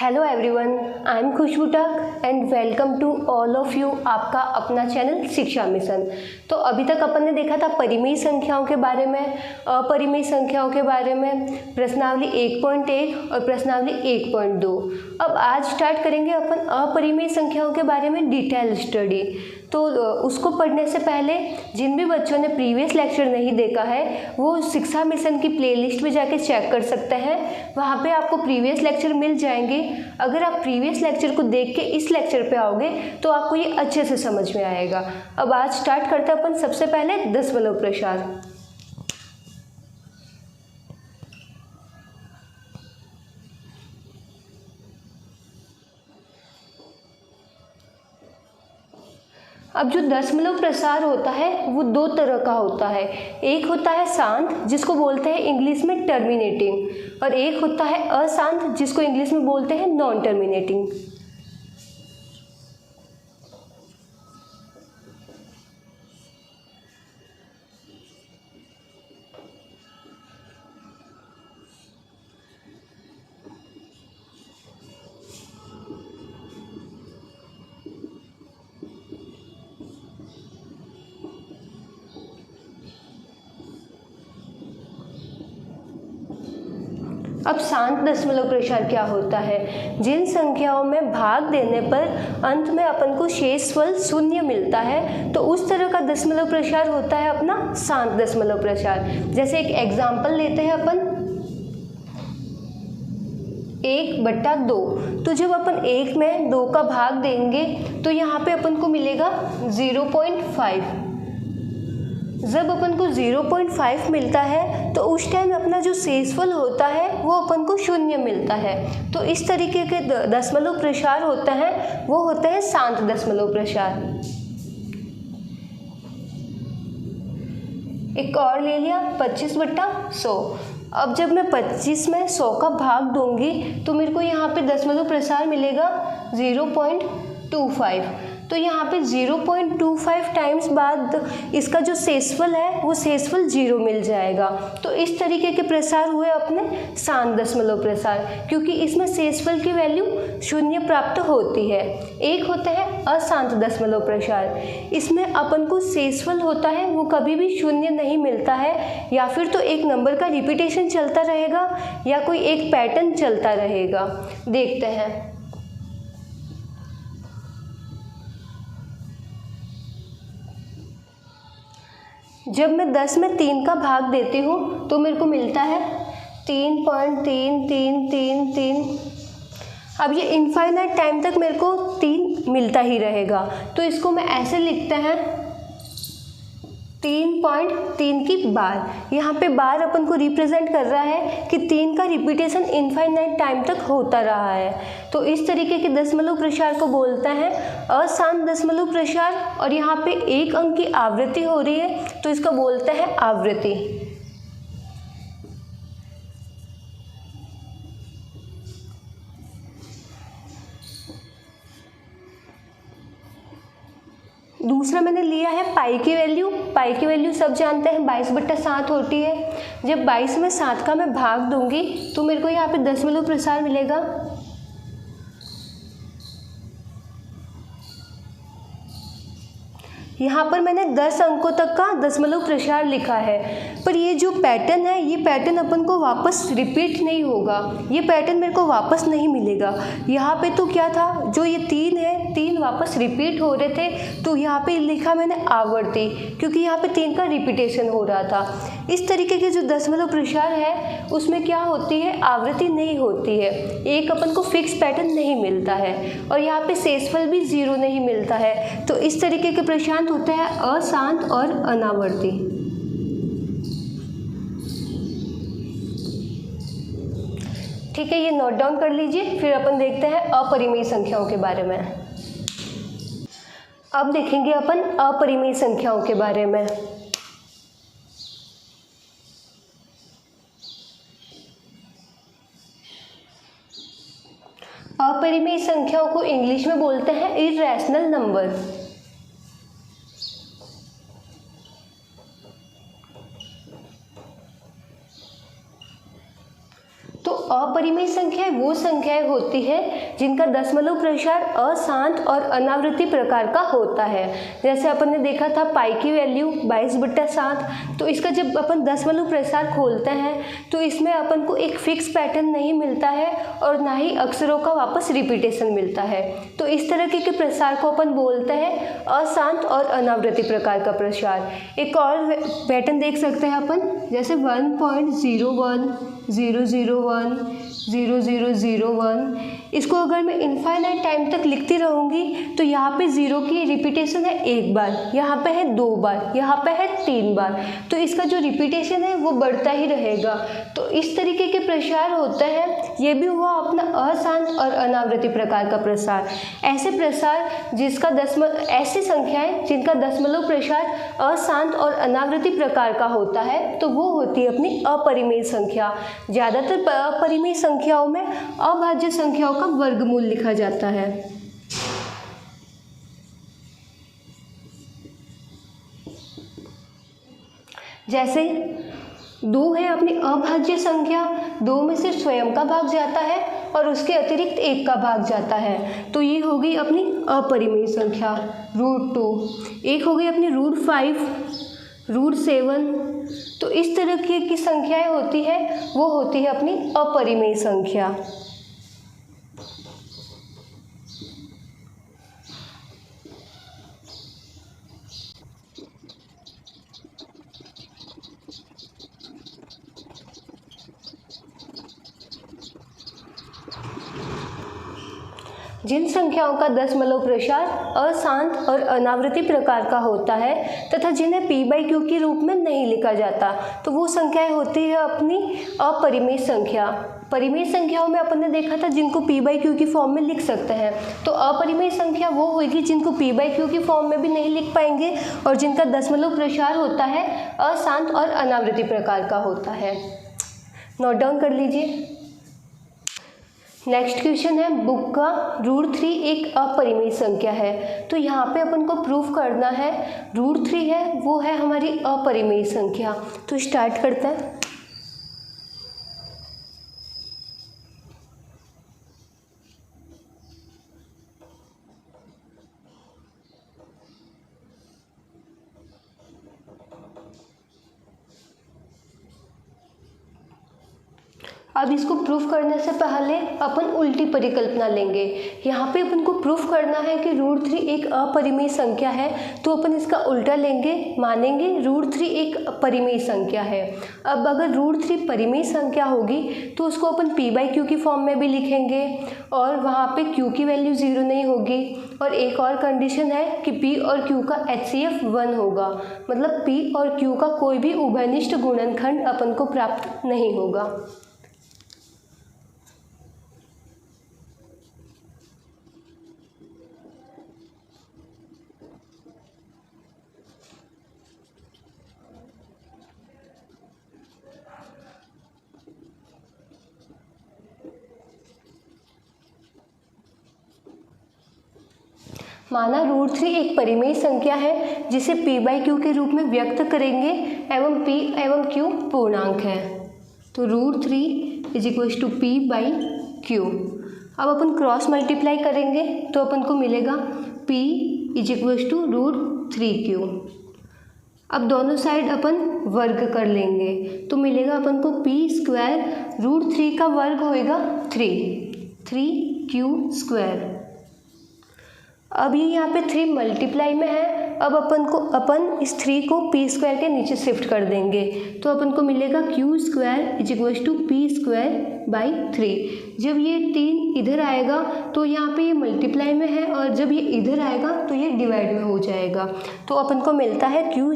Hello everyone, I am Khushbu Tak and welcome to all of you आपका अपना channel शिक्षा mission. तो अभी तक अपन ने देखा था परिमेय संख्याओं के बारे में, अपरिमेय संख्याओं के बारे में, प्रश्नावली 1.1 और प्रश्नावली 1.2। अब आज स्टार्ट करेंगे अपन अपरिमेय संख्याओं के बारे में डिटेल स्टडी। तो उसको पढ़ने से पहले जिन भी बच्चों ने प्रीवियस लेक्चर नहीं देखा है वो शिक्षा मिशन की प्लेलिस्ट में जाके चेक कर सकते हैं, वहाँ पे आपको प्रीवियस लेक्चर मिल जाएंगे। अगर आप प्रीवियस लेक्चर को देख के इस लेक्चर पे आओगे तो आपको ये अच्छे से समझ में आएगा। अब आज स्टार्ट करते हैं अपन सबसे पहले दशमलव प्रसार। अब जो दशमलव प्रसार होता है वो दो तरह का होता है। एक होता है शांत, जिसको बोलते हैं इंग्लिश में टर्मिनेटिंग, और एक होता है अशांत, जिसको इंग्लिश में बोलते हैं नॉन टर्मिनेटिंग। अब शांत दशमलव प्रसार क्या होता है? जिन संख्याओं में भाग देने पर अंत में अपन को शेषफल शून्य मिलता है तो उस तरह का दशमलव प्रसार होता है अपना शांत दशमलव प्रसार। जैसे एक एग्जाम्पल लेते हैं अपन 1/2। तो जब अपन 1 में 2 का भाग देंगे तो यहाँ पे अपन को मिलेगा 0.5। जब अपन को 0.5 मिलता है तो उस टाइम अपना जो शेषफल होता है वो अपन को शून्य मिलता है। तो इस तरीके के दशमलव प्रसार होते हैं वो होते हैं शांत दशमलव प्रसार। एक और ले लिया 25/100। अब जब मैं 25 में 100 का भाग दूंगी तो मेरे को यहाँ पे दशमलव प्रसार मिलेगा 0.25। तो यहाँ पे 0.25 टाइम्स बाद इसका जो शेषफल है वो शेषफल 0 मिल जाएगा। तो इस तरीके के प्रसार हुए अपने शांत दशमलव प्रसार, क्योंकि इसमें शेषफल की वैल्यू शून्य प्राप्त होती है। एक होता है अशांत दशमलव प्रसार, इसमें अपन को शेषफल होता है वो कभी भी शून्य नहीं मिलता है, या फिर तो एक नंबर का रिपीटेशन चलता रहेगा या कोई एक पैटर्न चलता रहेगा। देखते हैं। जब मैं 10 में 3 का भाग देती हूँ तो मेरे को मिलता है 3.3333। अब ये इनफाइनाइट टाइम तक मेरे को 3 मिलता ही रहेगा, तो इसको मैं ऐसे लिखते हैं 3.3 की बार। यहाँ पे बार अपन को रिप्रेजेंट कर रहा है कि 3 का रिपीटेशन इनफाइनाइट टाइम तक होता रहा है। तो इस तरीके के दशमलव प्रसार को बोलते हैं अशांत दशमलव प्रसार। और यहाँ पे एक अंक की आवृत्ति हो रही है तो इसको बोलते हैं आवृत्ति। दूसरा मैंने लिया है पाई की वैल्यू। पाई की वैल्यू सब जानते हैं 22/7 होती है। जब 22 में 7 का मैं भाग दूंगी तो मेरे को यहाँ पे दशमलव प्रसार मिलेगा 10। यहाँ पर मैंने 10 अंकों तक का दशमलव प्रसार लिखा है, पर ये जो पैटर्न है ये पैटर्न अपन को वापस रिपीट नहीं होगा, ये पैटर्न मेरे को वापस नहीं मिलेगा। यहाँ पे तो क्या था, जो ये 3 है 3 वापस रिपीट हो रहे थे, तो यहाँ पे लिखा मैंने आवर्ती, क्योंकि यहाँ पे 3 का रिपीटेशन हो रहा था। इस तरीके के जो दशमलव प्रसार है उसमें क्या होती है, आवृत्ति नहीं होती है, एक अपन को फिक्स पैटर्न नहीं मिलता है, और यहाँ पे शेषफल भी 0 नहीं मिलता है। तो इस तरीके के प्रसार होता है अशांत और अनावर्ती। ठीक है, ये नोट डाउन कर लीजिए। फिर अपन देखते हैं अपरिमेय संख्याओं के बारे में। अब देखेंगे अपन अपरिमेय संख्याओं के बारे में। अपरिमेय संख्याओं को इंग्लिश में बोलते हैं इर्रेशनल नंबर। तो अपरिमेय संख्याएं वो संख्याएं होती है जिनका दशमलव प्रसार अशांत और अनावृत्ति प्रकार का होता है। जैसे अपन ने देखा था पाई की वैल्यू 22/7, तो इसका जब अपन दशमलव प्रसार खोलते हैं तो इसमें अपन को एक फिक्स पैटर्न नहीं मिलता है और ना ही अक्षरों का वापस रिपीटेशन मिलता है। तो इस तरह के प्रसार को अपन बोलते हैं अशांत और अनावृत्ति प्रकार का प्रसार। एक और पैटर्न देख सकते हैं अपन, जैसे 1.01 001 0001, इसको अगर मैं इनफाइनाइट टाइम तक लिखती रहूँगी तो यहाँ पे ज़ीरो की रिपीटेशन है एक बार, यहाँ पे है 2 बार, यहाँ पे है 3 बार, तो इसका जो रिपीटेशन है वो बढ़ता ही रहेगा। तो इस तरीके के प्रसार होते हैं। ये भी हुआ अपना अशांत और अनावृत्ति प्रकार का प्रसार। ऐसे प्रसार जिसका ऐसी संख्याएं जिनका दशमलव प्रसार अशांत और अनावृत्ति प्रकार का होता है तो वो होती है अपनी अपरिमेय संख्या। ज़्यादातर अपरिमेय संख्याओं में अभाज्य संख्याओं का वर्गमूल लिखा जाता है। जैसे 2 है अपनी अभाज्य संख्या, 2 में से स्वयं का भाग जाता है और उसके अतिरिक्त 1 का भाग जाता है, तो ये हो गई अपनी अपरिमेय संख्या। √2, एक हो गई अपनी √5, √7। तो इस तरह की संख्याएं होती है वो होती है अपनी अपरिमेय संख्या। जिन संख्याओं का दशमलव प्रसार अशांत और अनावृत्ति प्रकार का होता है तथा जिन्हें p/q के रूप में नहीं लिखा जाता तो वो संख्याएं होती है अपनी अपरिमेय संख्या। परिमेय संख्याओं में अपन ने देखा था जिनको p/q की फॉर्म में लिख सकते हैं, तो अपरिमेय संख्या वो होगी जिनको p/q की फॉर्म में भी नहीं लिख पाएंगे और जिनका दशमलव प्रसार होता है अशांत और अनावृत्ति प्रकार का होता है। नोट डाउन कर लीजिए। नेक्स्ट क्वेश्चन है, बुक का √3 एक अपरिमेय संख्या है। तो यहाँ पे अपन को प्रूफ करना है √3 है वो है हमारी अपरिमेय संख्या। तो स्टार्ट करते हैं। अब इसको प्रूफ करने से पहले अपन उल्टी परिकल्पना लेंगे। यहाँ पे अपन को प्रूफ करना है कि √3 एक अपरिमेय संख्या है, तो अपन इसका उल्टा लेंगे, मानेंगे √3 एक परिमेय संख्या है। अब अगर √3 परिमेय संख्या होगी तो उसको अपन p/q की फॉर्म में भी लिखेंगे और वहाँ पे q की वैल्यू 0 नहीं होगी। और एक और कंडीशन है कि p और q का HCF 1 होगा, मतलब p और q का कोई भी उभयनिष्ठ गुणनखंड अपन को प्राप्त नहीं होगा। माना √3 एक परिमेय संख्या है जिसे p/q के रूप में व्यक्त करेंगे एवं p एवं q पूर्णांक है। तो √3 = p/q। अब अपन क्रॉस मल्टीप्लाई करेंगे तो अपन को मिलेगा p = √3q। अब दोनों साइड अपन वर्ग कर लेंगे तो मिलेगा अपन को p² √3 का वर्ग होएगा 3q²। अब ये यहाँ पे 3 मल्टीप्लाई में है। अब अपन इस 3 को p² के नीचे शिफ्ट कर देंगे तो अपन को मिलेगा q² = p²/3। जब ये 3 इधर आएगा तो यहाँ पे ये मल्टीप्लाई में है और जब ये इधर आएगा तो ये डिवाइड में हो जाएगा, तो अपन को मिलता है q²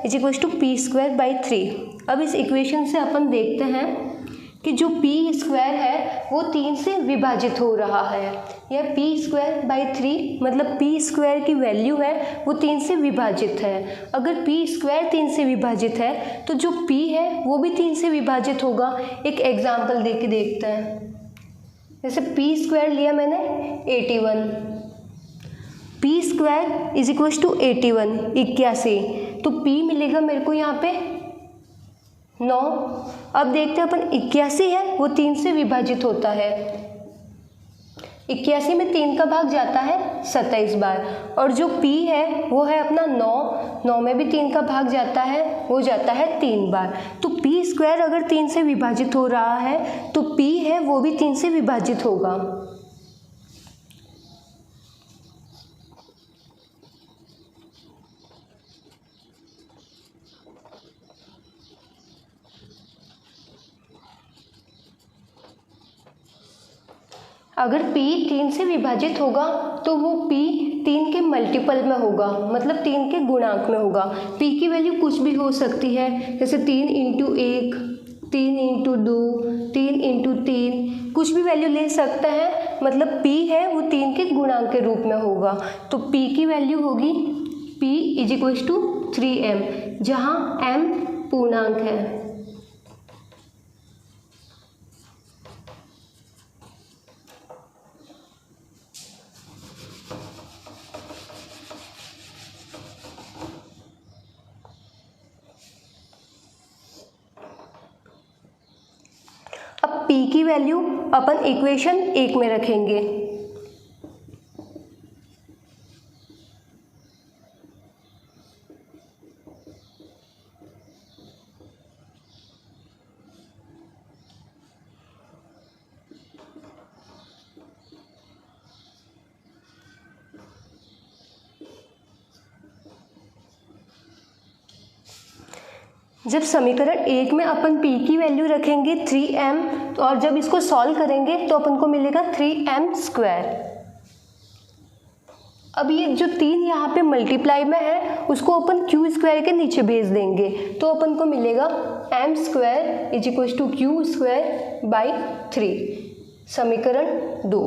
= p²/3। अब इस इक्वेशन से अपन देखते हैं कि जो p² है वो 3 से विभाजित हो रहा है। यह p²/3 मतलब p² की वैल्यू है वो 3 से विभाजित है। अगर p² 3 से विभाजित है तो जो p है वो भी 3 से विभाजित होगा। एक एग्जाम्पल दे के देखते हैं। जैसे p² लिया मैंने 81, p² = 81 81, तो p मिलेगा मेरे को यहाँ पे 9। अब देखते हैं अपन 81 है वो 3 से विभाजित होता है। 81 में 3 का भाग जाता है 27 बार। और जो p है वो है अपना 9 में भी 3 का भाग जाता है, वो जाता है 3 बार। तो p स्क्वायर अगर 3 से विभाजित हो रहा है तो p है वो भी 3 से विभाजित होगा। अगर p 3 से विभाजित होगा तो वो p 3 के मल्टीपल में होगा, मतलब 3 के गुणांक में होगा। p की वैल्यू कुछ भी हो सकती है, जैसे 3 इंटू 1, 3 इंटू 2, 3 इंटू 3, कुछ भी वैल्यू ले सकते हैं। मतलब p है वो 3 के गुणांक के रूप में होगा। तो p की वैल्यू होगी p is equals to 3m, जहाँ m पूर्णांक है। अब p की वैल्यू अपन इक्वेशन 1 में रखेंगे। जब समीकरण 1 में अपन p की वैल्यू रखेंगे 3m, और जब इसको सॉल्व करेंगे तो अपन को मिलेगा 3m स्क्वायर। अब ये जो 3 यहाँ पे मल्टीप्लाई में है उसको अपन q स्क्वायर के नीचे भेज देंगे, तो अपन को मिलेगा m square is equal to q square by 3, समीकरण 2।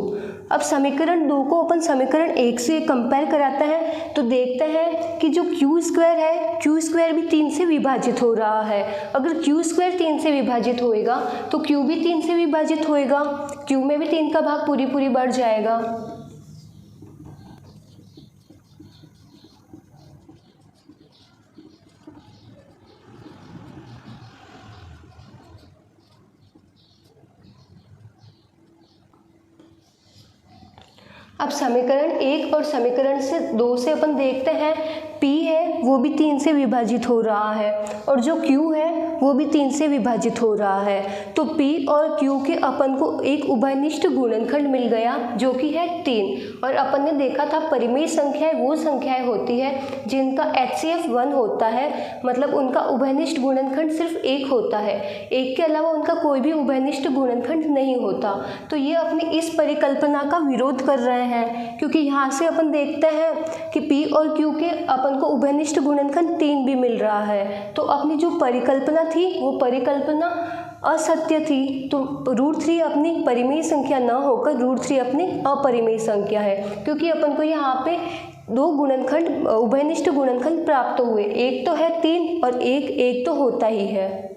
अब समीकरण 2 को अपन समीकरण 1 से कंपेयर कराते हैं तो देखते हैं कि जो q स्क्वायर है, q स्क्वायर भी 3 से विभाजित हो रहा है। अगर q स्क्वायर 3 से विभाजित होएगा तो q भी 3 से विभाजित होएगा, q में भी 3 का भाग पूरी बढ़ जाएगा। अब समीकरण 1 और समीकरण 2 से अपन देखते हैं p है वो भी 3 से विभाजित हो रहा है और जो q है वो भी 3 से विभाजित हो रहा है। तो p और q के अपन को एक उभयनिष्ठ गुणनखंड मिल गया जो कि है 3। और अपन ने देखा था परिमेय संख्याएं वो संख्याएं होती है जिनका HCF 1 होता है, मतलब उनका उभयनिष्ठ गुणनखंड सिर्फ 1 होता है, 1 के अलावा उनका कोई भी उभयनिष्ठ गुणनखंड नहीं होता। तो ये अपनी इस परिकल्पना का विरोध कर रहे हैं, क्योंकि यहाँ से अपन देखते हैं कि p और q के अपन को उभयनिष्ठ गुणनखंड 3 भी मिल रहा है। तो अपनी जो परिकल्पना थी वो परिकल्पना असत्य थी। तो √3 अपनी परिमेय संख्या न होकर √3 अपनी अपरिमेय संख्या है, क्योंकि अपन को यहाँ पे 2 गुणनखंड उभयनिष्ठ गुणनखंड प्राप्त हुए, एक तो है 3 और एक तो होता ही है।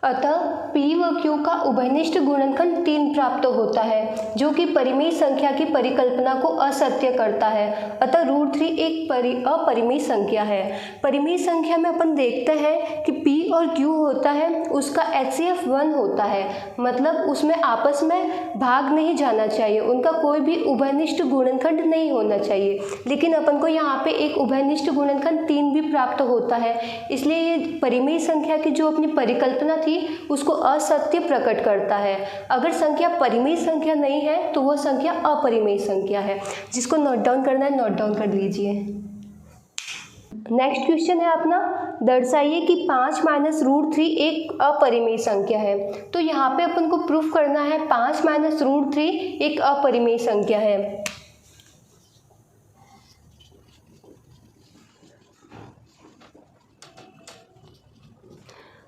अतः p व q का उभयनिष्ठ गुणनखंड 3 प्राप्त होता है, जो कि परिमेय संख्या की परिकल्पना को असत्य करता है। अतः √3 एक अपरिमेय संख्या है। परिमेय संख्या में अपन देखते हैं कि p और q होता है उसका HCF 1 होता है, मतलब उसमें आपस में भाग नहीं जाना चाहिए, उनका कोई भी उभयनिष्ठ गुणनखंड नहीं होना चाहिए। लेकिन अपन को यहाँ पे एक उभयनिष्ठ गुणनखंड 3 भी प्राप्त होता है, इसलिए ये परिमेय संख्या की जो अपनी परिकल्पना थी उसको असत्य प्रकट करता है। अगर संख्या परिमेय संख्या नहीं है तो वह संख्या अपरिमेय संख्या है। जिसको नोट डाउन करना है नोट डाउन कर लीजिए। नेक्स्ट क्वेश्चन है अपना, दर्शाइए कि 5 माइनस √3 एक अपरिमेय संख्या है। तो यहाँ पे अपन को प्रूफ करना है 5 माइनस √3 एक अपरिमेय संख्या है।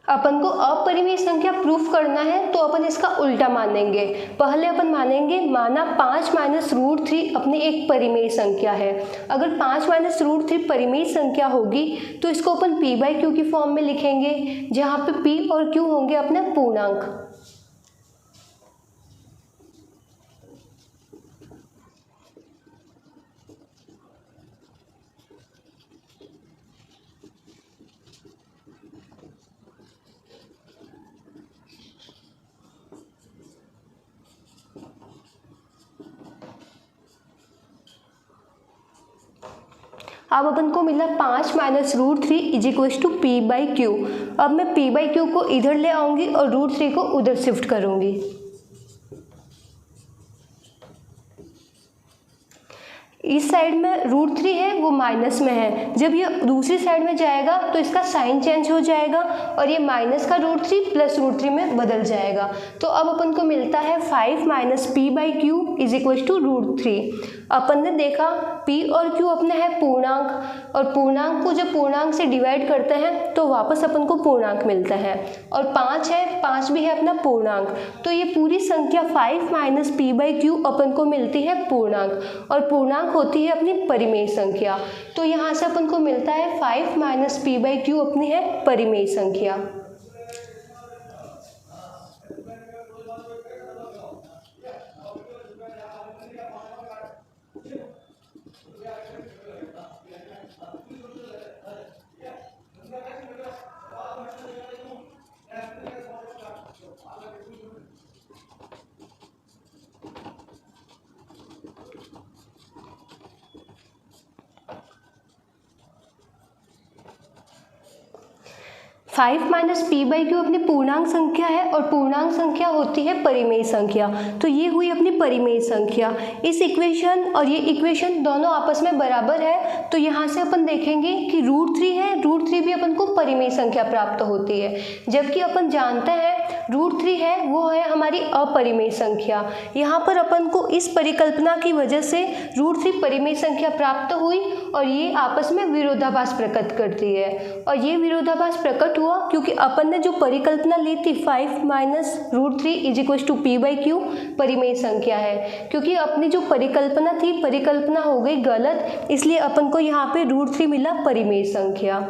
अपन को अपरिमेय संख्या प्रूफ करना है तो अपन इसका उल्टा मानेंगे। पहले अपन मानेंगे माना 5 माइनस रूट 3 अपनी एक परिमेय संख्या है। अगर 5 माइनस रूट 3 परिमेय संख्या होगी तो इसको अपन p बाई क्यू की फॉर्म में लिखेंगे, जहाँ पे p और q होंगे अपने पूर्णांक। अब अपन को मिला 5 minus root 3 is equal to p by q. अब मैं p बाई क्यू को इधर ले आऊँगी और रूट 3 को उधर शिफ्ट करूँगी। इस साइड में रूट 3 है वो माइनस में है, जब ये दूसरी साइड में जाएगा तो इसका साइन चेंज हो जाएगा और ये माइनस का रूट 3 प्लस रूट 3 में बदल जाएगा। तो अब अपन को मिलता है 5 minus p by q is equal to root 3। अपन ने देखा p और q अपने हैं पूर्णांक, और पूर्णांक को जब पूर्णांक से डिवाइड करते हैं तो वापस अपन को पूर्णांक मिलता है, और 5 है, 5 भी है अपना पूर्णांक। तो ये पूरी संख्या 5 माइनस पी बाई क्यू अपन को मिलती है पूर्णांक, और पूर्णांक होती है अपनी परिमेय संख्या। तो यहाँ से अपन को मिलता है 5 माइनस पी बाई क्यू अपनी है परिमेय संख्या। Five minus p by Q अपनी पूर्णांक संख्या है, और पूर्णांक संख्या होती है परिमेय संख्या। तो ये हुई अपनी परिमेय संख्या। इस इक्वेशन और ये इक्वेशन दोनों आपस में बराबर है, तो यहाँ से अपन देखेंगे कि रूट 3 है, रूट 3 भी अपन को परिमेय संख्या प्राप्त होती है, जबकि अपन जानते हैं रूट 3 है वो है हमारी अपरिमेय संख्या। यहाँ पर अपन को इस परिकल्पना की वजह से रूट 3 परिमेय संख्या प्राप्त हुई, और ये आपस में विरोधाभास प्रकट करती है। और ये विरोधाभास प्रकट हुआ क्योंकि अपन ने जो परिकल्पना ली थी 5 minus root 3 is equal to p by q परिमेय संख्या है, क्योंकि अपनी जो परिकल्पना थी परिकल्पना हो गई गलत, इसलिए अपन को यहाँ पे रूट 3 मिला परिमेय संख्या।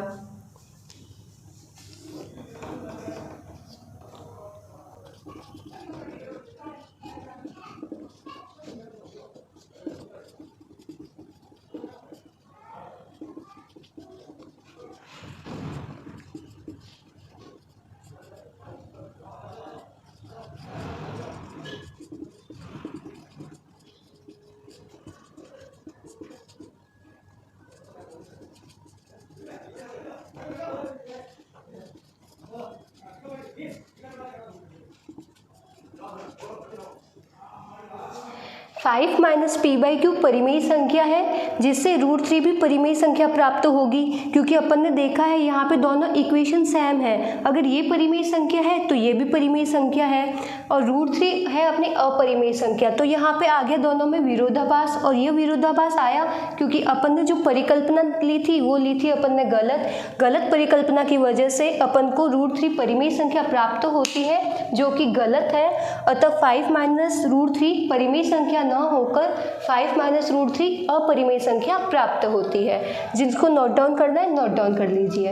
Five minus p by q परिमेय संख्या है, जिससे रूट 3 भी परिमेय संख्या प्राप्त होगी, क्योंकि अपन ने देखा है यहाँ पे दोनों इक्वेशन सेम है। अगर ये परिमेय संख्या है तो ये भी परिमेय संख्या है, और रूट 3 है अपनी अपरिमेय संख्या। तो यहाँ पे आ गया दोनों में विरोधाभास, और ये विरोधाभास आया क्योंकि अपन ने जो परिकल्पना ली थी वो ली थी अपन ने गलत परिकल्पना की वजह से अपन को रूट 3 परिमेय संख्या प्राप्त होती है, जो कि गलत है। अतः 5 माइनस रूट 3 परिमेय संख्या न होकर 5 माइनस रूट 3 अपरिमेय संख्या प्राप्त होती है। जिसको नोट डाउन करना है नोट डाउन कर लीजिए।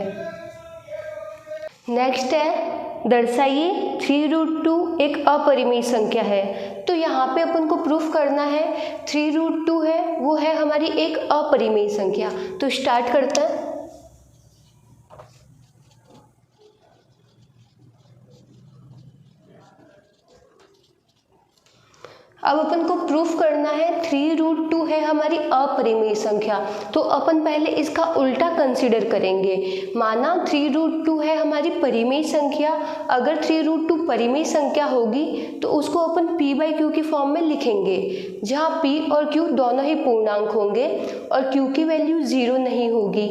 नेक्स्ट है दर्शाइए 3 रूट 2 एक अपरिमेय संख्या है। तो यहाँ पे अपन को प्रूफ करना है 3 रूट 2 है वो है हमारी एक अपरिमेय संख्या। तो स्टार्ट करते हैं। अब अपन को प्रूफ करना है 3 रूट 2 है हमारी अपरिमेय संख्या। तो अपन पहले इसका उल्टा कंसीडर करेंगे। माना 3 रूट 2 है हमारी परिमेय संख्या। अगर 3 रूट 2 परिमेय संख्या होगी तो उसको अपन p बाई क्यू की फॉर्म में लिखेंगे, जहाँ p और q दोनों ही पूर्णांक होंगे और q की वैल्यू 0 नहीं होगी।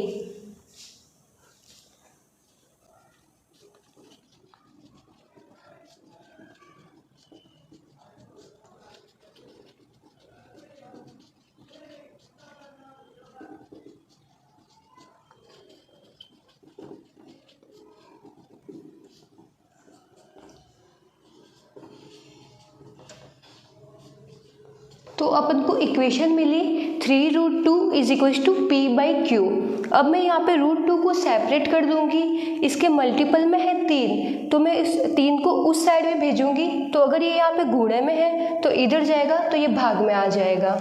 तो अपन को इक्वेशन मिली 3√2 इज इक्वल्स टू p/q। अब मैं यहाँ पे √2 को सेपरेट कर दूंगी, इसके मल्टीपल में है 3, तो मैं इस 3 को उस साइड में भेजूंगी, तो अगर ये यहाँ पे गुणे में है तो इधर जाएगा, तो ये भाग में आ जाएगा।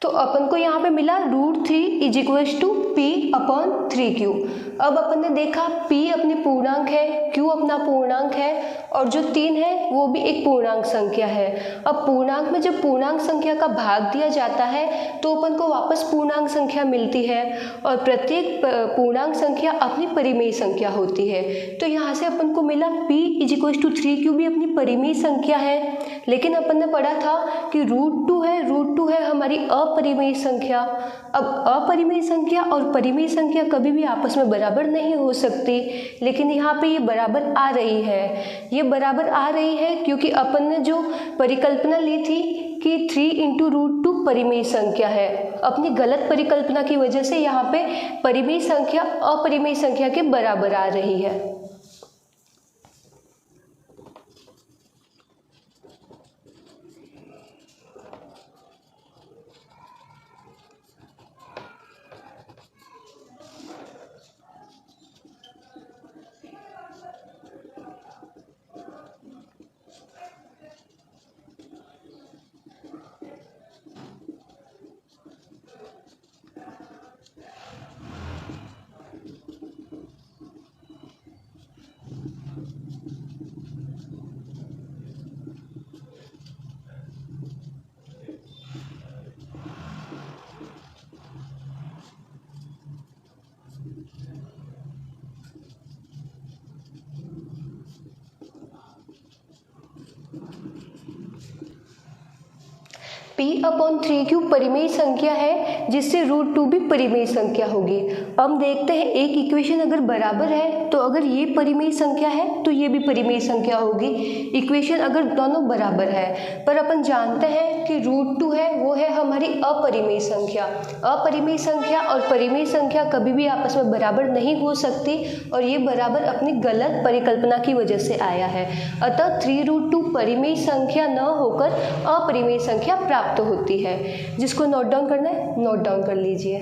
तो अपन को यहाँ पे मिला √3 इज इक्वल्स टू p/3q। अब अपन ने देखा p अपनी पूर्णांक है, q अपना पूर्णांक है, और जो 3 है वो भी एक पूर्णांक संख्या है। अब पूर्णांक में जब पूर्णांक संख्या का भाग दिया जाता है तो अपन को वापस पूर्णांक संख्या मिलती है, और प्रत्येक पूर्णांक संख्या अपनी परिमेय संख्या होती है। तो यहाँ से अपन को मिला p is equals to 3q भी अपनी परिमेय संख्या है, लेकिन अपन ने पढ़ा था कि √2 है हमारी अपरिमेय संख्या। अब अपरिमेय संख्या और परिमेय संख्या कभी भी आपस में बराबर नहीं हो सकती, लेकिन यहाँ पे ये बराबर आ रही है। ये बराबर आ रही है क्योंकि अपन ने जो परिकल्पना ली थी कि 3 × √2 परिमेय संख्या है, अपनी गलत परिकल्पना की वजह से यहाँ पे परिमेय संख्या अपरिमेय संख्या के बराबर आ रही है। p/3q परिमेय संख्या है, जिससे √2 भी परिमेय संख्या होगी। अब देखते हैं, एक इक्वेशन अगर बराबर है तो अगर ये परिमेय संख्या है तो ये भी परिमेय संख्या होगी, इक्वेशन अगर दोनों बराबर है। पर अपन जानते हैं कि √2 है वो है हमारी अपरिमेय संख्या। अपरिमेय संख्या और परिमेय संख्या कभी भी आपस में बराबर नहीं हो सकती, और ये बराबर अपनी गलत परिकल्पना की वजह से आया है। अतः 3√2 परिमेय संख्या न होकर अपरिमेय संख्या प्राप्त होती है। जिसको नोट डाउन करना है, नोट डाउन कर लीजिए।